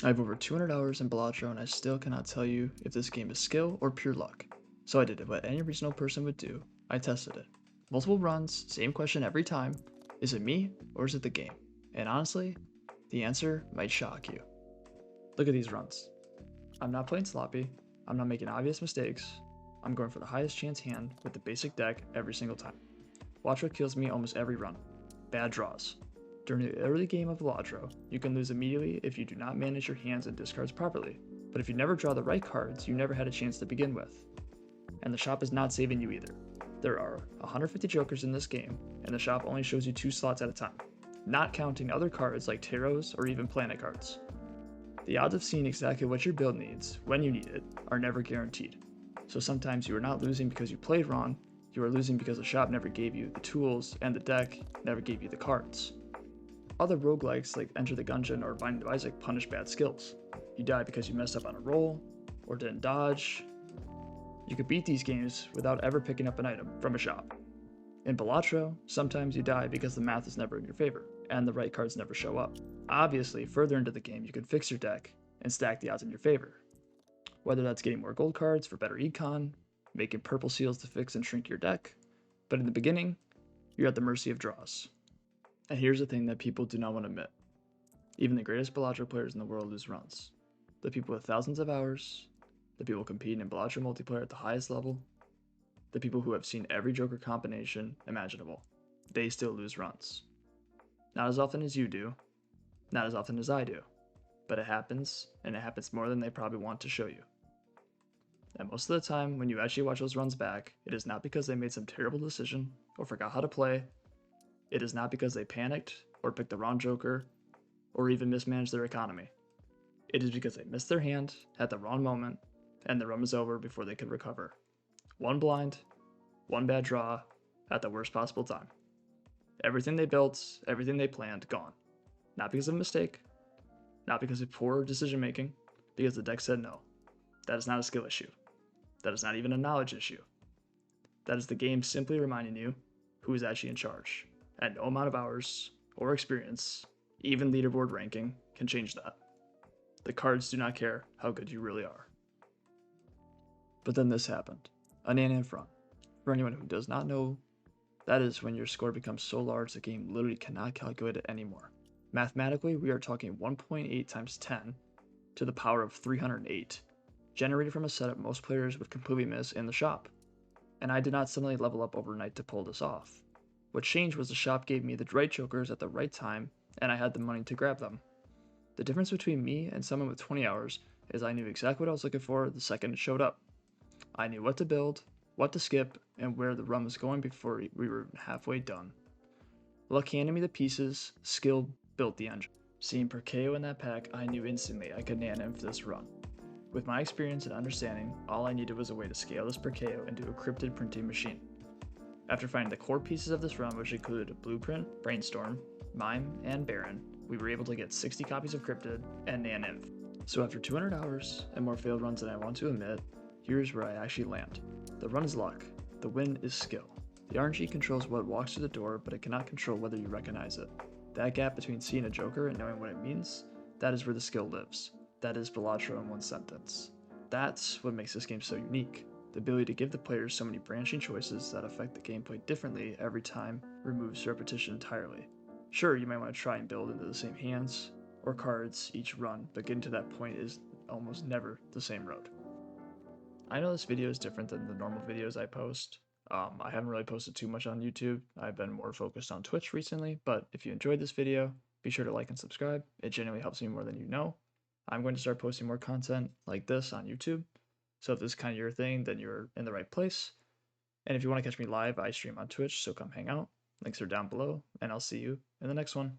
I have over 200 hours in Balatro and I still cannot tell you if this game is skill or pure luck. So I did what any reasonable person would do. I tested it. Multiple runs, same question every time. Is it me or is it the game? And honestly, the answer might shock you. Look at these runs. I'm not playing sloppy. I'm not making obvious mistakes. I'm going for the highest chance hand with the basic deck every single time. Watch what kills me almost every run. Bad draws. During the early game of Balatro, you can lose immediately if you do not manage your hands and discards properly, but if you never draw the right cards, you never had a chance to begin with. And the shop is not saving you either. There are 150 jokers in this game, and the shop only shows you 2 slots at a time, not counting other cards like tarots or even planet cards. The odds of seeing exactly what your build needs, when you need it, are never guaranteed. So sometimes you are not losing because you played wrong, you are losing because the shop never gave you the tools and the deck never gave you the cards. Other roguelikes like Enter the Gungeon or Binding of Isaac punish bad skills. You die because you messed up on a roll, or didn't dodge. You could beat these games without ever picking up an item from a shop. In Balatro, sometimes you die because the math is never in your favor, and the right cards never show up. Obviously, further into the game, you can fix your deck and stack the odds in your favor. Whether that's getting more gold cards for better econ, making purple seals to fix and shrink your deck, but in the beginning, you're at the mercy of draws. And here's the thing that people do not want to admit. Even the greatest Balatro players in the world lose runs. The people with thousands of hours, the people competing in Balatro multiplayer at the highest level, the people who have seen every Joker combination imaginable, they still lose runs. Not as often as you do, not as often as I do, but it happens, and it happens more than they probably want to show you. And most of the time, when you actually watch those runs back, it is not because they made some terrible decision or forgot how to play. It is not because they panicked or picked the wrong Joker or even mismanaged their economy. It is because they missed their hand at the wrong moment and the run was over before they could recover. One blind, one bad draw at the worst possible time. Everything they built, everything they planned, gone. Not because of a mistake, not because of poor decision making, because the deck said no. That is not a skill issue. That is not even a knowledge issue. That is the game simply reminding you who is actually in charge. And no amount of hours or experience, even leaderboard ranking, can change that. The cards do not care how good you really are. But then this happened. A Nan run. For anyone who does not know, that is when your score becomes so large the game literally cannot calculate it anymore. Mathematically, we are talking 1.8 times 10 to the power of 308, generated from a setup most players would completely miss in the shop. And I did not suddenly level up overnight to pull this off. What changed was the shop gave me the right jokers at the right time, and I had the money to grab them. The difference between me and someone with 20 hours is I knew exactly what I was looking for the second it showed up. I knew what to build, what to skip, and where the run was going before we were halfway done. Luck handed me the pieces, skill built the engine. Seeing per KO in that pack, I knew instantly I could nan him for this run. With my experience and understanding, all I needed was a way to scale this per KO into a cryptid printing machine. After finding the core pieces of this run, which included Blueprint, Brainstorm, Mime, and Baron, we were able to get 60 copies of Cryptid and Nan-Inf. So after 200 hours and more failed runs than I want to admit, here's where I actually land. The run is luck, the win is skill. The RNG controls what walks through the door, but it cannot control whether you recognize it. That gap between seeing a Joker and knowing what it means, that is where the skill lives. That is Balatro in one sentence. That's what makes this game so unique. The ability to give the players so many branching choices that affect the gameplay differently every time removes repetition entirely. Sure, you might want to try and build into the same hands or cards each run, but getting to that point is almost never the same road. I know this video is different than the normal videos I post. I haven't really posted too much on YouTube. I've been more focused on Twitch recently, but if you enjoyed this video, be sure to like and subscribe. It genuinely helps me more than you know. I'm going to start posting more content like this on YouTube. So if this is kind of your thing, then you're in the right place. And if you want to catch me live, I stream on Twitch, so come hang out. Links are down below, and I'll see you in the next one.